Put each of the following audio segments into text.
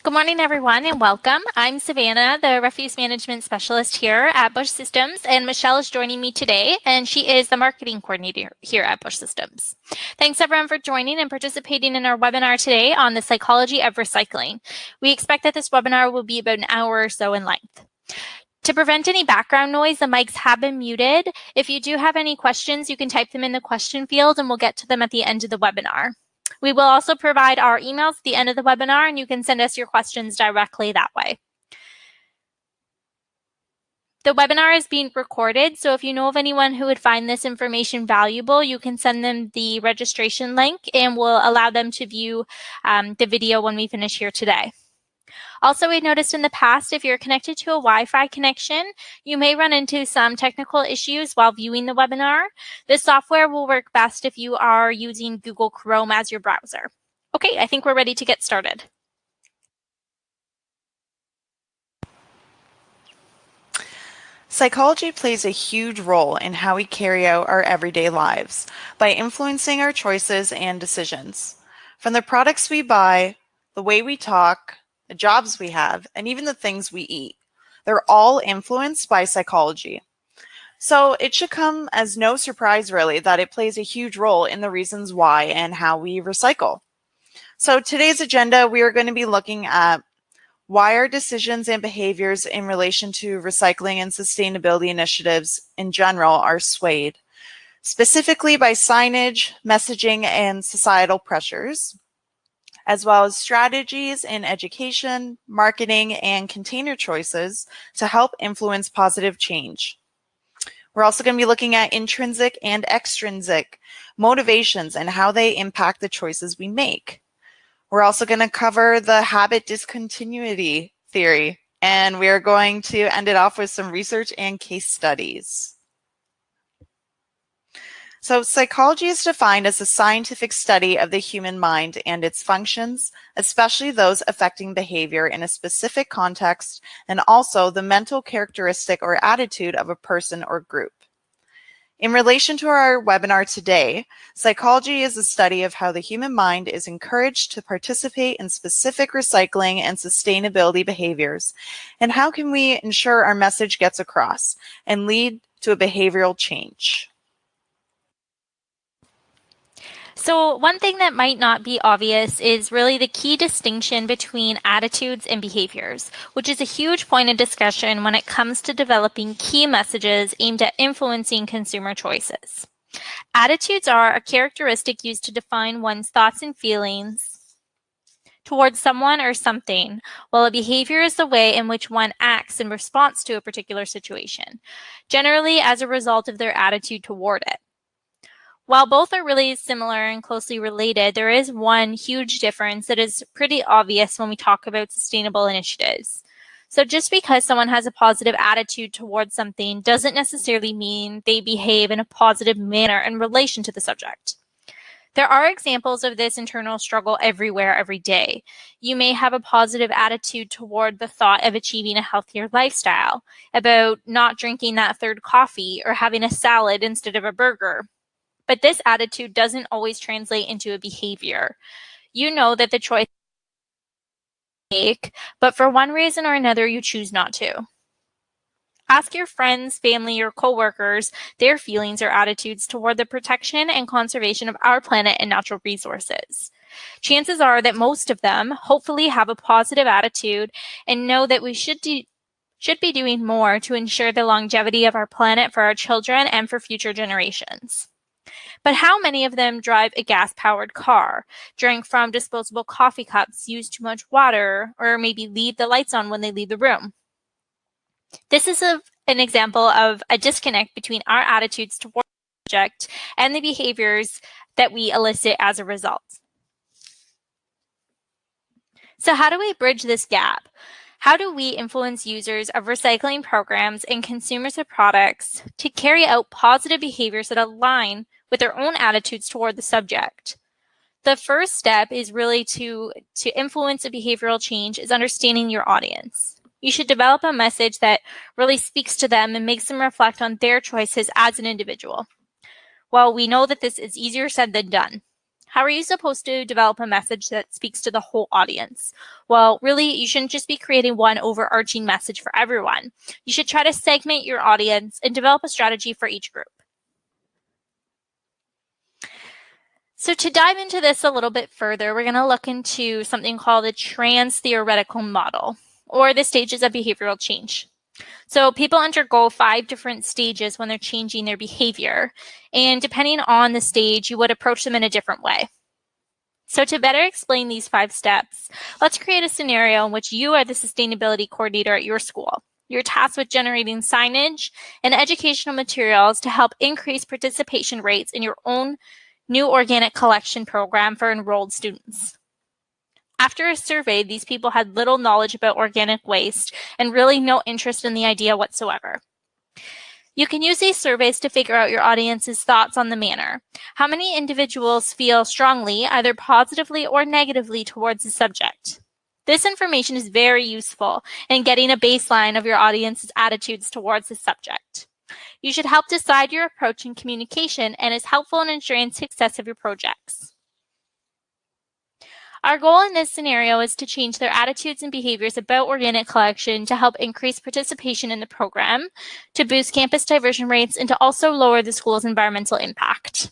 Good morning, everyone, and welcome. I'm Savannah, the Refuse Management Specialist here at Busch Systems, and Michelle is joining me today, and she is the Marketing Coordinator here at Busch Systems. Thanks, everyone, for joining and participating in our webinar today on the psychology of recycling. We expect that this webinar will be about an hour or so in length. To prevent any background noise, the mics have been muted. If you do have any questions, you can type them in the question field, and we'll get to them at the end of the webinar. We will also provide our emails at the end of the webinar, and you can send us your questions directly that way. The webinar is being recorded, so if you know of anyone who would find this information valuable, you can send them the registration link, and we'll allow them to view the video when we finish here today. Also, we noticed in the past, if you're connected to a Wi-Fi connection, you may run into some technical issues while viewing the webinar. This software will work best if you are using Google Chrome as your browser. Okay, I think we're ready to get started. Psychology plays a huge role in how we carry out our everyday lives by influencing our choices and decisions. From the products we buy, the way we talk, the jobs we have, and even the things we eat. They're all influenced by psychology. So it should come as no surprise, really, that it plays a huge role in the reasons why and how we recycle. So today's agenda, we are going to be looking at why our decisions and behaviors in relation to recycling and sustainability initiatives in general are swayed, specifically by signage, messaging, and societal pressures, as well as strategies in education, marketing, and container choices to help influence positive change. We're also going to be looking at intrinsic and extrinsic motivations and how they impact the choices we make. We're also going to cover the habit discontinuity theory, and we are going to end it off with some research and case studies. So psychology is defined as a scientific study of the human mind and its functions, especially those affecting behavior in a specific context, and also the mental characteristic or attitude of a person or group. In relation to our webinar today, psychology is a study of how the human mind is encouraged to participate in specific recycling and sustainability behaviors, and how can we ensure our message gets across and lead to a behavioral change. So one thing that might not be obvious is really the key distinction between attitudes and behaviors, which is a huge point of discussion when it comes to developing key messages aimed at influencing consumer choices. Attitudes are a characteristic used to define one's thoughts and feelings towards someone or something, while a behavior is the way in which one acts in response to a particular situation, generally as a result of their attitude toward it. While both are really similar and closely related, there is one huge difference that is pretty obvious when we talk about sustainable initiatives. So just because someone has a positive attitude towards something doesn't necessarily mean they behave in a positive manner in relation to the subject. There are examples of this internal struggle everywhere, every day. You may have a positive attitude toward the thought of achieving a healthier lifestyle, about not drinking that third coffee or having a salad instead of a burger. But this attitude doesn't always translate into a behavior. You know that the choice you make, but for one reason or another, you choose not to. Ask your friends, family, or coworkers their feelings or attitudes toward the protection and conservation of our planet and natural resources. Chances are that most of them hopefully have a positive attitude and know that we should be doing more to ensure the longevity of our planet for our children and for future generations. But how many of them drive a gas-powered car, drink from disposable coffee cups, use too much water, or maybe leave the lights on when they leave the room? This is an example of a disconnect between our attitudes toward the subject and the behaviors that we elicit as a result. So how do we bridge this gap? How do we influence users of recycling programs and consumers of products to carry out positive behaviors that align with their own attitudes toward the subject? The first step is really to influence a behavioral change is understanding your audience. You should develop a message that really speaks to them and makes them reflect on their choices as an individual. Well, we know that this is easier said than done. How are you supposed to develop a message that speaks to the whole audience? Well, really, you shouldn't just be creating one overarching message for everyone. You should try to segment your audience and develop a strategy for each group. So to dive into this a little bit further, we're going to look into something called the Transtheoretical Model, or the stages of behavioral change. So people undergo 5 different stages when they're changing their behavior, and depending on the stage, you would approach them in a different way. So to better explain these 5 steps, let's create a scenario in which you are the sustainability coordinator at your school. You're tasked with generating signage and educational materials to help increase participation rates in your own new organic collection program for enrolled students. After a survey, these people had little knowledge about organic waste and really no interest in the idea whatsoever. You can use these surveys to figure out your audience's thoughts on the manner. How many individuals feel strongly, either positively or negatively, towards the subject? This information is very useful in getting a baseline of your audience's attitudes towards the subject. You should help decide your approach in communication and is helpful in ensuring success of your projects. Our goal in this scenario is to change their attitudes and behaviors about organic collection to help increase participation in the program, to boost campus diversion rates, and to also lower the school's environmental impact.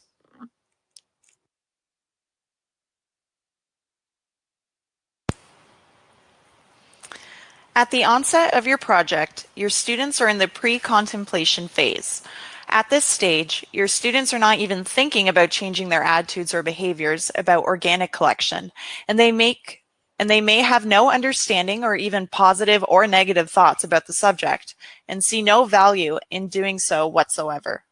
At the onset of your project, your students are in the pre-contemplation phase. At this stage, your students are not even thinking about changing their attitudes or behaviors about organic collection, and they may have no understanding or even positive or negative thoughts about the subject, and see no value in doing so whatsoever.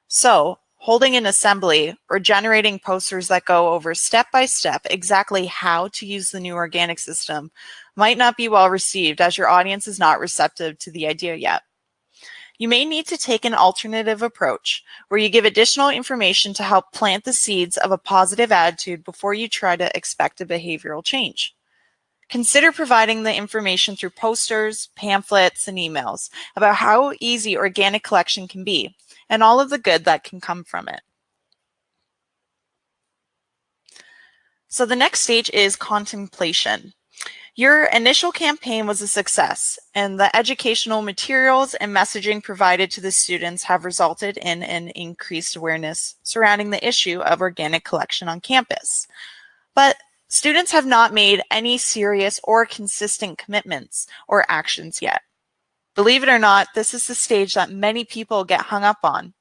So, holding an assembly or generating posters that go over step by step exactly how to use the new organic system might not be well received, as your audience is not receptive to the idea yet. You may need to take an alternative approach where you give additional information to help plant the seeds of a positive attitude before you try to expect a behavioral change. Consider providing the information through posters, pamphlets, and emails about how easy organic collection can be and all of the good that can come from it. So the next stage is contemplation. Your initial campaign was a success, and the educational materials and messaging provided to the students have resulted in an increased awareness surrounding the issue of organic collection on campus. But students have not made any serious or consistent commitments or actions yet. Believe it or not, this is the stage that many people get hung up on.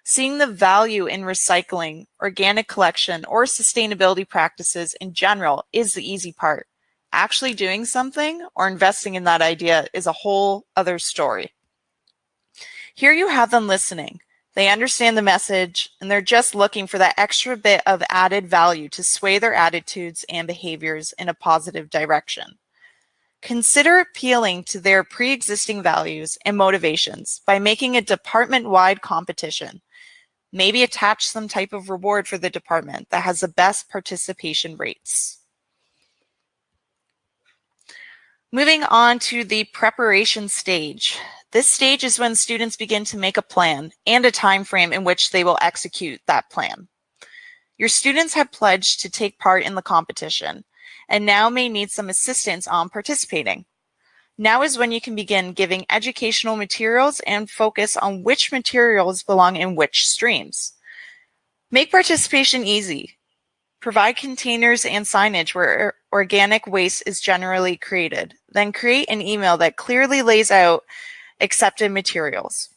Seeing the value in recycling, organic collection, or sustainability practices in general is the easy part. Actually doing something or investing in that idea is a whole other story. Here you have them listening. They understand the message, and they're just looking for that extra bit of added value to sway their attitudes and behaviors in a positive direction. Consider appealing to their pre-existing values and motivations by making a department-wide competition. Maybe attach some type of reward for the department that has the best participation rates. Moving on to the preparation stage. This stage is when students begin to make a plan and a time frame in which they will execute that plan. Your students have pledged to take part in the competition and now may need some assistance on participating. Now is when you can begin giving educational materials and focus on which materials belong in which streams. Make participation easy. Provide containers and signage where organic waste is generally created. Then create an email that clearly lays out accepted materials.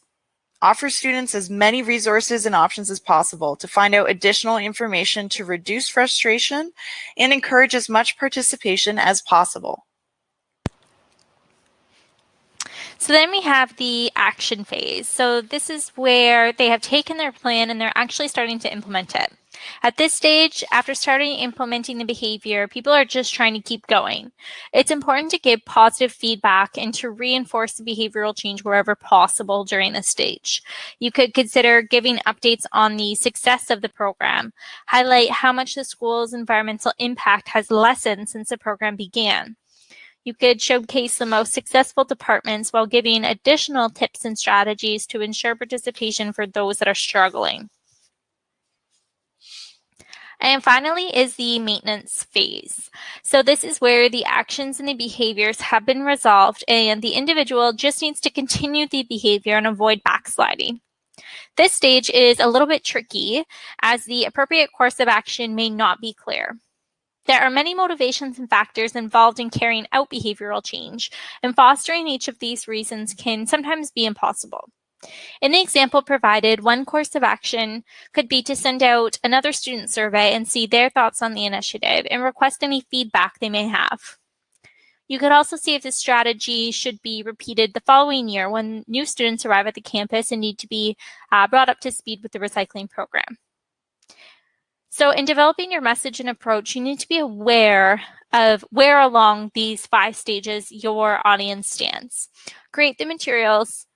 Offer students as many resources and options as possible to find out additional information to reduce frustration and encourage as much participation as possible. So then we have the action phase. So this is where they have taken their plan and they're actually starting to implement it. At this stage, after starting implementing the behavior, people are just trying to keep going. It's important to give positive feedback and to reinforce the behavioral change wherever possible during this stage. You could consider giving updates on the success of the program, highlight how much the school's environmental impact has lessened since the program began. You could showcase the most successful departments while giving additional tips and strategies to ensure participation for those that are struggling. And finally is the maintenance phase. So this is where the actions and the behaviors have been resolved and the individual just needs to continue the behavior and avoid backsliding. This stage is a little bit tricky as the appropriate course of action may not be clear. There are many motivations and factors involved in carrying out behavioral change, and fostering each of these reasons can sometimes be impossible. In the example provided, one course of action could be to send out another student survey and see their thoughts on the initiative and request any feedback they may have. You could also see if this strategy should be repeated the following year when new students arrive at the campus and need to be brought up to speed with the recycling program. So in developing your message and approach, you need to be aware of where along these 5 stages your audience stands. Create the materials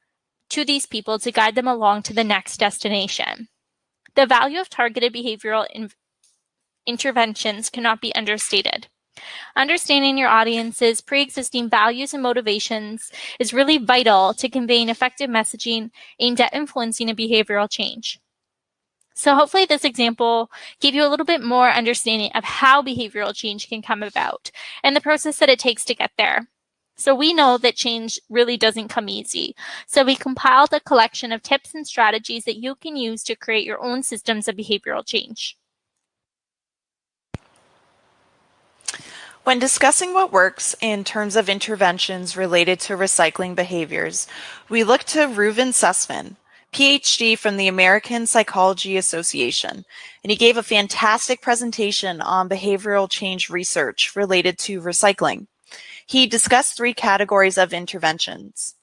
to these people to guide them along to the next destination. The value of targeted behavioral interventions cannot be understated. Understanding your audience's pre-existing values and motivations is really vital to conveying effective messaging aimed at influencing a behavioral change. So hopefully this example gave you a little bit more understanding of how behavioral change can come about and the process that it takes to get there. So we know that change really doesn't come easy. So we compiled a collection of tips and strategies that you can use to create your own systems of behavioral change. When discussing what works in terms of interventions related to recycling behaviors, we look to Reuven Sussman, PhD from the American Psychology Association, and he gave a fantastic presentation on behavioral change research related to recycling. He discussed 3 categories of interventions.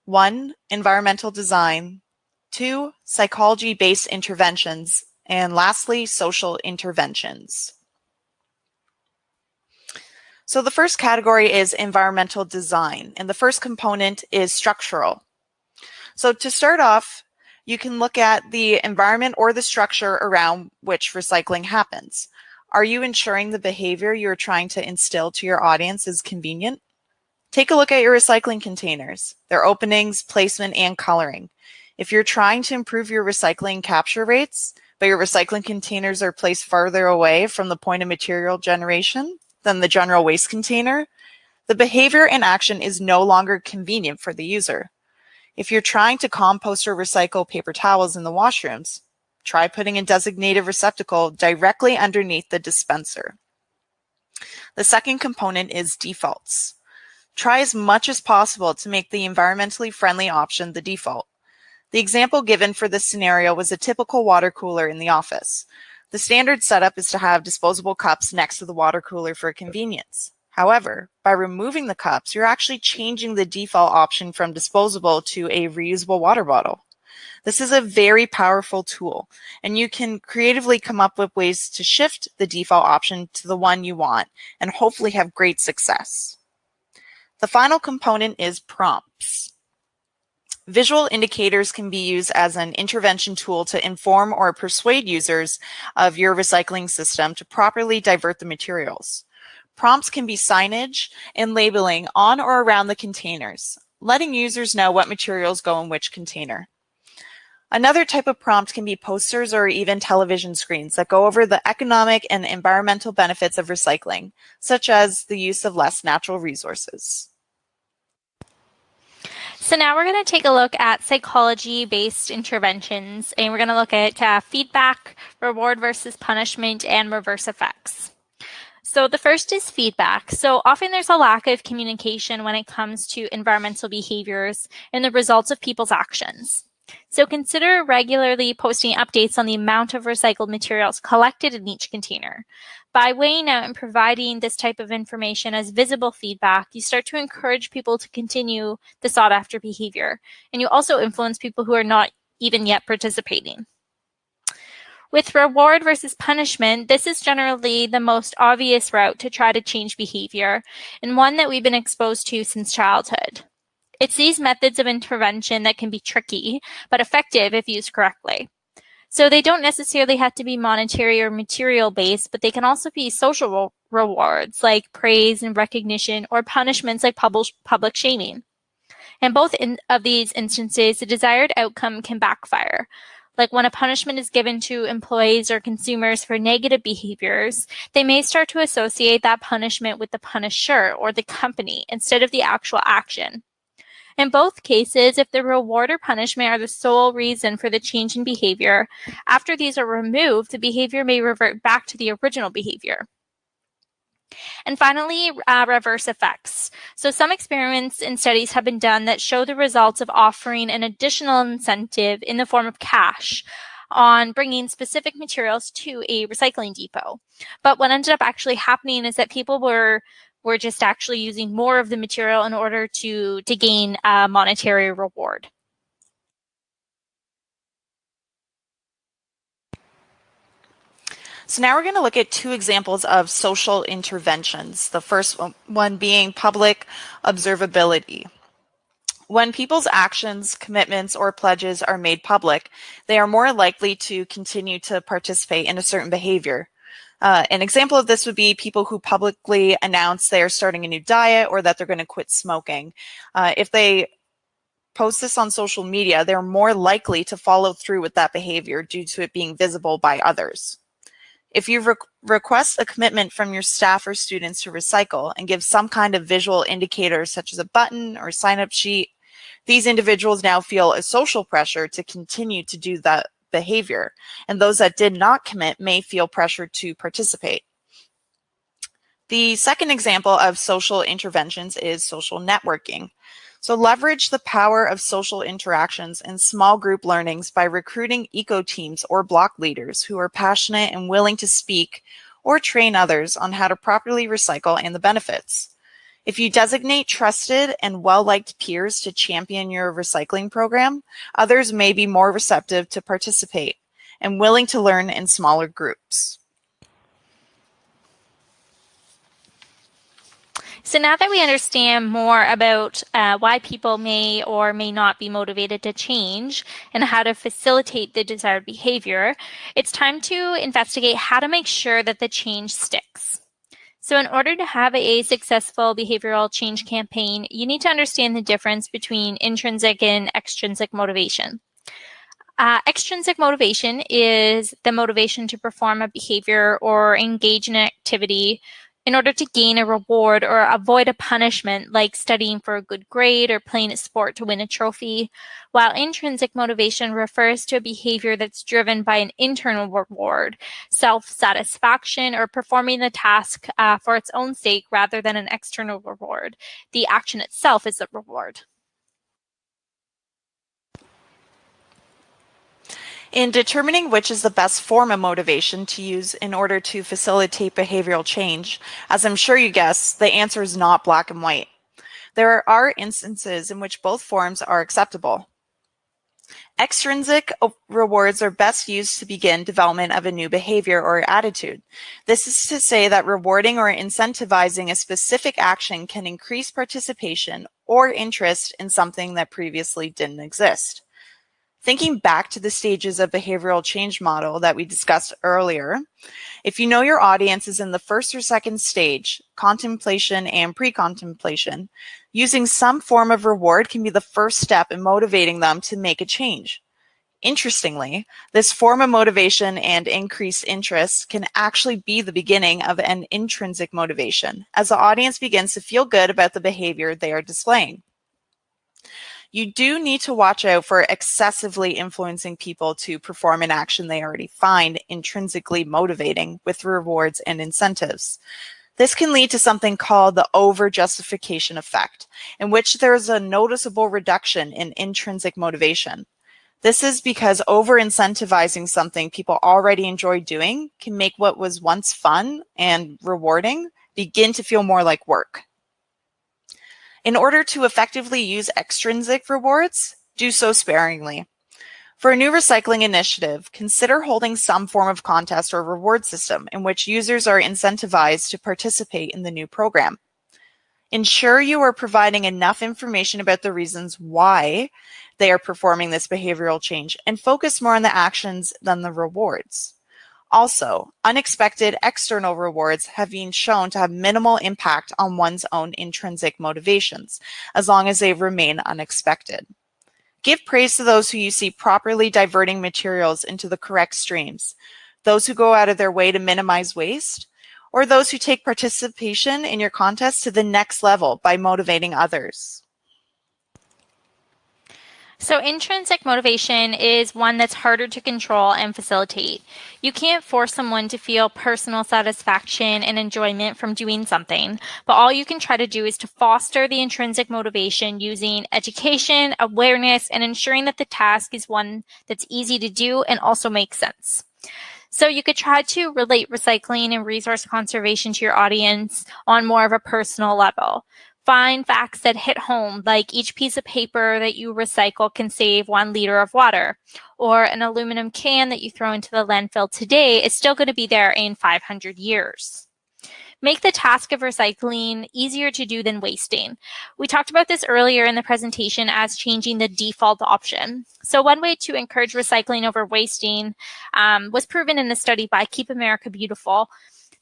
1, environmental design. 2, psychology-based interventions. And lastly, social interventions. So the first category is environmental design, and the first component is structural. So to start off, you can look at the environment or the structure around which recycling happens. Are you ensuring the behavior you're trying to instill to your audience is convenient? Take a look at your recycling containers, their openings, placement, and coloring. If you're trying to improve your recycling capture rates, but your recycling containers are placed farther away from the point of material generation than the general waste container, the behavior and action is no longer convenient for the user. If you're trying to compost or recycle paper towels in the washrooms, try putting a designated receptacle directly underneath the dispenser. The second component is defaults. Try as much as possible to make the environmentally friendly option the default. The example given for this scenario was a typical water cooler in the office. The standard setup is to have disposable cups next to the water cooler for convenience. However, by removing the cups, you're actually changing the default option from disposable to a reusable water bottle. This is a very powerful tool, and you can creatively come up with ways to shift the default option to the one you want and hopefully have great success. The final component is prompts. Visual indicators can be used as an intervention tool to inform or persuade users of your recycling system to properly divert the materials. Prompts can be signage and labeling on or around the containers, letting users know what materials go in which container. Another type of prompt can be posters or even television screens that go over the economic and environmental benefits of recycling, such as the use of less natural resources. So now we're going to take a look at psychology-based interventions, and we're going to look at feedback, reward versus punishment, and reverse effects. So the first is feedback. So often there's a lack of communication when it comes to environmental behaviors and the results of people's actions. So consider regularly posting updates on the amount of recycled materials collected in each container. By weighing out and providing this type of information as visible feedback, you start to encourage people to continue the sought-after behavior, and you also influence people who are not even yet participating. With reward versus punishment, this is generally the most obvious route to try to change behavior, and one that we've been exposed to since childhood. It's these methods of intervention that can be tricky, but effective if used correctly. So they don't necessarily have to be monetary or material based, but they can also be social rewards like praise and recognition, or punishments like public shaming. In both of these instances, the desired outcome can backfire. Like when a punishment is given to employees or consumers for negative behaviors, they may start to associate that punishment with the punisher or the company instead of the actual action. In both cases, if the reward or punishment are the sole reason for the change in behavior, after these are removed, the behavior may revert back to the original behavior. And finally, reverse effects. So some experiments and studies have been done that show the results of offering an additional incentive in the form of cash on bringing specific materials to a recycling depot. But what ended up actually happening is that people were just actually using more of the material in order to gain a monetary reward. So now we're going to look at two examples of social interventions. The first one being public observability. When people's actions, commitments, or pledges are made public, they are more likely to continue to participate in a certain behavior. An example of this would be people who publicly announce they are starting a new diet or that they're going to quit smoking. If they post this on social media, they're more likely to follow through with that behavior due to it being visible by others. If you request a commitment from your staff or students to recycle and give some kind of visual indicator such as a button or sign-up sheet, these individuals now feel a social pressure to continue to do that behavior, and those that did not commit may feel pressure to participate. The second example of social interventions is social networking. So leverage the power of social interactions and small group learnings by recruiting eco teams or block leaders who are passionate and willing to speak or train others on how to properly recycle and the benefits. If you designate trusted and well-liked peers to champion your recycling program, others may be more receptive to participate and willing to learn in smaller groups. So now that we understand more about why people may or may not be motivated to change and how to facilitate the desired behavior, it's time to investigate how to make sure that the change sticks. So in order to have a successful behavioral change campaign, you need to understand the difference between intrinsic and extrinsic motivation. Extrinsic motivation is the motivation to perform a behavior or engage in an activity in order to gain a reward or avoid a punishment, like studying for a good grade or playing a sport to win a trophy, while intrinsic motivation refers to a behavior that's driven by an internal reward, self-satisfaction, or performing the task for its own sake rather than an external reward. The action itself is the reward. In determining which is the best form of motivation to use in order to facilitate behavioral change, as I'm sure you guessed, the answer is not black and white. There are instances in which both forms are acceptable. Extrinsic rewards are best used to begin development of a new behavior or attitude. This is to say that rewarding or incentivizing a specific action can increase participation or interest in something that previously didn't exist. Thinking back to the stages of behavioral change model that we discussed earlier, if you know your audience is in the first or second stage, contemplation and pre-contemplation, using some form of reward can be the first step in motivating them to make a change. Interestingly, this form of motivation and increased interest can actually be the beginning of an intrinsic motivation, as the audience begins to feel good about the behavior they are displaying. You do need to watch out for excessively influencing people to perform an action they already find intrinsically motivating with rewards and incentives. This can lead to something called the over-justification effect, in which there is a noticeable reduction in intrinsic motivation. This is because over-incentivizing something people already enjoy doing can make what was once fun and rewarding begin to feel more like work. In order to effectively use extrinsic rewards, do so sparingly. For a new recycling initiative, consider holding some form of contest or reward system in which users are incentivized to participate in the new program. Ensure you are providing enough information about the reasons why they are performing this behavioral change and focus more on the actions than the rewards. Also, unexpected external rewards have been shown to have minimal impact on one's own intrinsic motivations, as long as they remain unexpected. Give praise to those who you see properly diverting materials into the correct streams, those who go out of their way to minimize waste, or those who take participation in your contest to the next level by motivating others. So intrinsic motivation is one that's harder to control and facilitate. You can't force someone to feel personal satisfaction and enjoyment from doing something, but all you can try to do is to foster the intrinsic motivation using education, awareness, and ensuring that the task is one that's easy to do and also makes sense. So you could try to relate recycling and resource conservation to your audience on more of a personal level. Find facts that hit home, like each piece of paper that you recycle can save 1 liter of water, or an aluminum can that you throw into the landfill today is still going to be there in 500 years. Make the task of recycling easier to do than wasting. We talked about this earlier in the presentation as changing the default option. So one way to encourage recycling over wasting was proven in a study by Keep America Beautiful.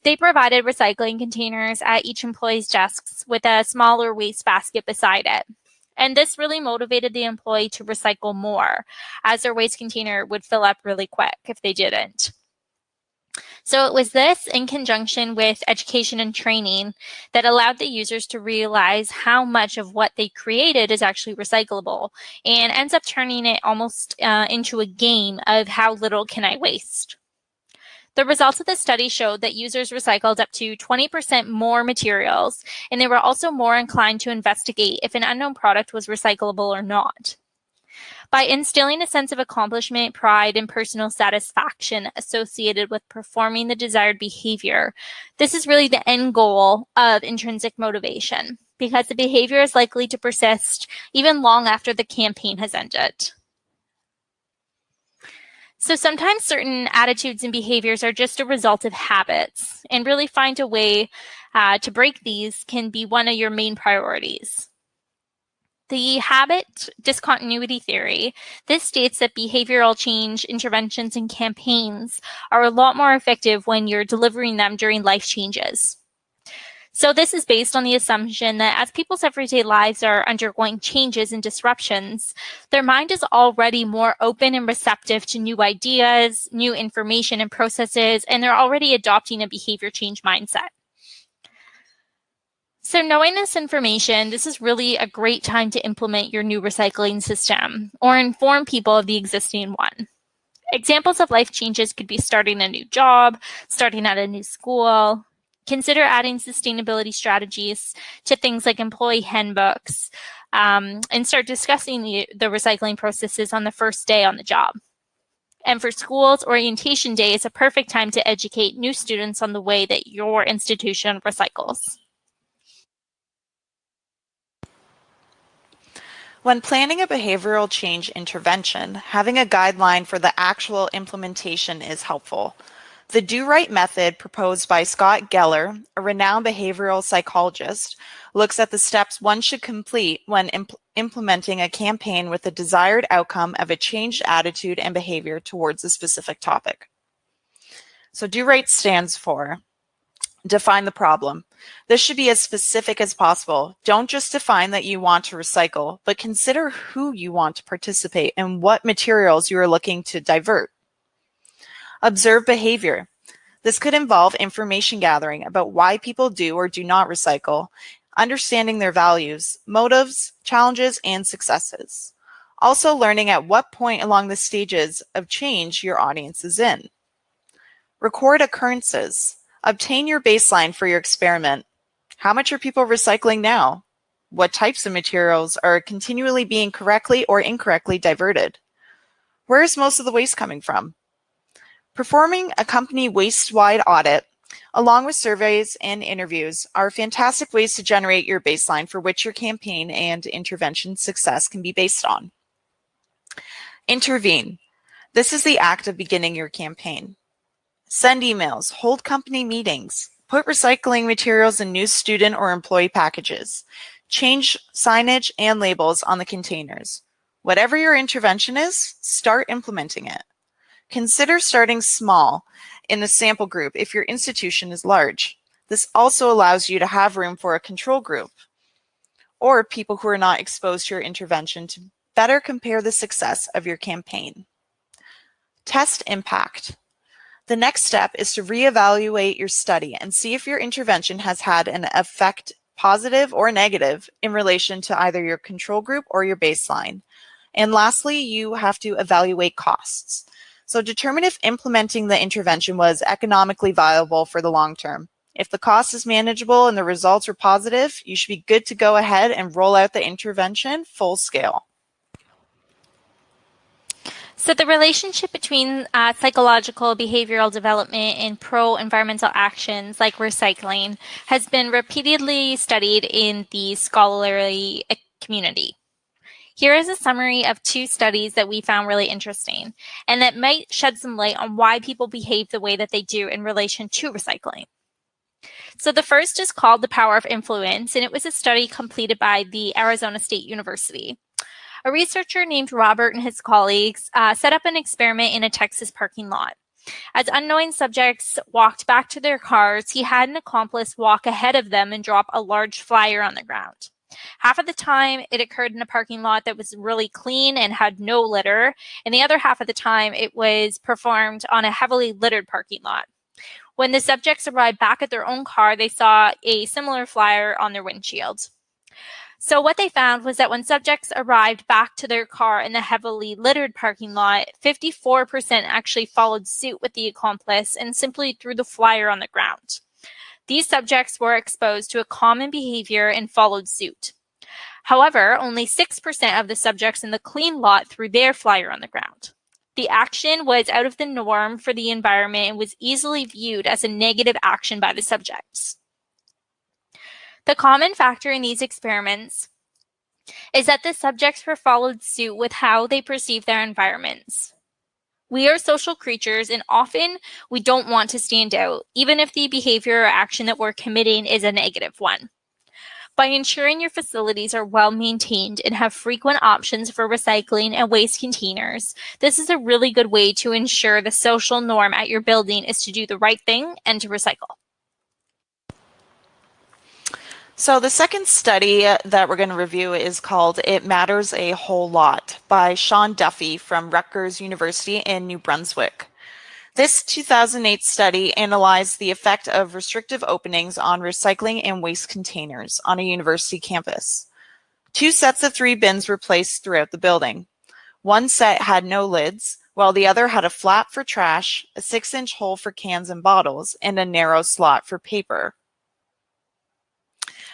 They provided recycling containers at each employee's desks with a smaller waste basket beside it. And this really motivated the employee to recycle more, as their waste container would fill up really quick if they didn't. So it was this, in conjunction with education and training, that allowed the users to realize how much of what they created is actually recyclable, and ends up turning it almost into a game of how little can I waste. The results of the study showed that users recycled up to 20% more materials, and they were also more inclined to investigate if an unknown product was recyclable or not. By instilling a sense of accomplishment, pride, and personal satisfaction associated with performing the desired behavior, this is really the end goal of intrinsic motivation, because the behavior is likely to persist even long after the campaign has ended. So sometimes certain attitudes and behaviors are just a result of habits, and really find a way to break these can be one of your main priorities. The habit discontinuity theory, this states that behavioral change interventions and campaigns are a lot more effective when you're delivering them during life changes. So this is based on the assumption that as people's everyday lives are undergoing changes and disruptions, their mind is already more open and receptive to new ideas, new information and processes, and they're already adopting a behavior change mindset. So knowing this information, this is really a great time to implement your new recycling system or inform people of the existing one. Examples of life changes could be starting a new job, starting at a new school. Consider adding sustainability strategies to things like employee handbooks, and start discussing the recycling processes on the first day on the job. And for schools, orientation day is a perfect time to educate new students on the way that your institution recycles. When planning a behavioral change intervention, having a guideline for the actual implementation is helpful. The Do-Right method proposed by Scott Geller, a renowned behavioral psychologist, looks at the steps one should complete when implementing a campaign with the desired outcome of a changed attitude and behavior towards a specific topic. So Do-Right stands for define the problem. This should be as specific as possible. Don't just define that you want to recycle, but consider who you want to participate and what materials you are looking to divert. Observe behavior. This could involve information gathering about why people do or do not recycle, understanding their values, motives, challenges, and successes. Also learning at what point along the stages of change your audience is in. Record occurrences. Obtain your baseline for your experiment. How much are people recycling now? What types of materials are continually being correctly or incorrectly diverted? Where is most of the waste coming from? Performing a company waste-wide audit, along with surveys and interviews, are fantastic ways to generate your baseline for which your campaign and intervention success can be based on. Intervene. This is the act of beginning your campaign. Send emails, hold company meetings, put recycling materials in new student or employee packages, change signage and labels on the containers. Whatever your intervention is, start implementing it. Consider starting small in a sample group if your institution is large. This also allows you to have room for a control group or people who are not exposed to your intervention to better compare the success of your campaign. Test impact. The next step is to reevaluate your study and see if your intervention has had an effect, positive or negative, in relation to either your control group or your baseline. And lastly, you have to evaluate costs. So determine if implementing the intervention was economically viable for the long term. If the cost is manageable and the results are positive, you should be good to go ahead and roll out the intervention full scale. So the relationship between psychological behavioral development and pro-environmental actions like recycling has been repeatedly studied in the scholarly community. Here is a summary of 2 studies that we found really interesting and that might shed some light on why people behave the way that they do in relation to recycling. So the first is called The Power of Influence, and it was a study completed by the Arizona State University. A researcher named Robert and his colleagues set up an experiment in a Texas parking lot. As unknowing subjects walked back to their cars, he had an accomplice walk ahead of them and drop a large flyer on the ground. Half of the time, it occurred in a parking lot that was really clean and had no litter, and the other half of the time, it was performed on a heavily littered parking lot. When the subjects arrived back at their own car, they saw a similar flyer on their windshield. So what they found was that when subjects arrived back to their car in the heavily littered parking lot, 54% actually followed suit with the accomplice and simply threw the flyer on the ground. These subjects were exposed to a common behavior and followed suit. However, only 6% of the subjects in the clean lot threw their flyer on the ground. The action was out of the norm for the environment and was easily viewed as a negative action by the subjects. The common factor in these experiments is that the subjects were followed suit with how they perceive their environments. We are social creatures, and often we don't want to stand out, even if the behavior or action that we're committing is a negative one. By ensuring your facilities are well maintained and have frequent options for recycling and waste containers, this is a really good way to ensure the social norm at your building is to do the right thing and to recycle. So the second study that we're going to review is called It Matters a Whole Lot by Sean Duffy from Rutgers University in New Brunswick. This 2008 study analyzed the effect of restrictive openings on recycling and waste containers on a university campus. 2 sets of 3 bins were placed throughout the building. One set had no lids, while the other had a flap for trash, a 6-inch hole for cans and bottles, and a narrow slot for paper.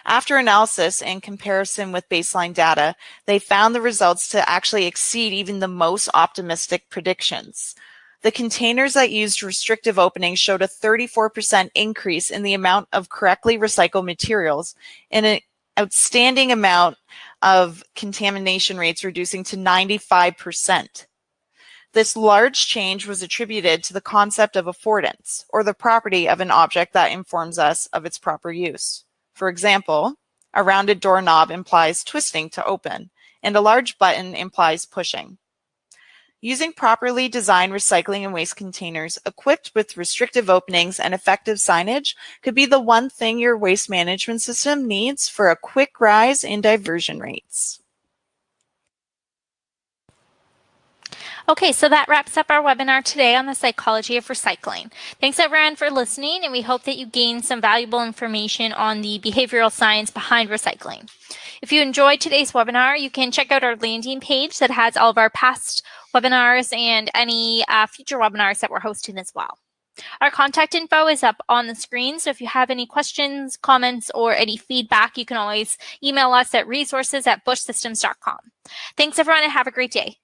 After analysis and comparison with baseline data, they found the results to actually exceed even the most optimistic predictions. The containers that used restrictive openings showed a 34% increase in the amount of correctly recycled materials and an outstanding amount of contamination rates reducing to 95%. This large change was attributed to the concept of affordance, or the property of an object that informs us of its proper use. For example, a rounded doorknob implies twisting to open, and a large button implies pushing. Using properly designed recycling and waste containers equipped with restrictive openings and effective signage could be the one thing your waste management system needs for a quick rise in diversion rates. Okay, so that wraps up our webinar today on the psychology of recycling. Thanks everyone for listening, and we hope that you gained some valuable information on the behavioral science behind recycling. If you enjoyed today's webinar, you can check out our landing page that has all of our past webinars and any future webinars that we're hosting as well. Our contact info is up on the screen, so if you have any questions, comments, or any feedback, you can always email us at resources@buschsystems.com. Thanks everyone, and have a great day.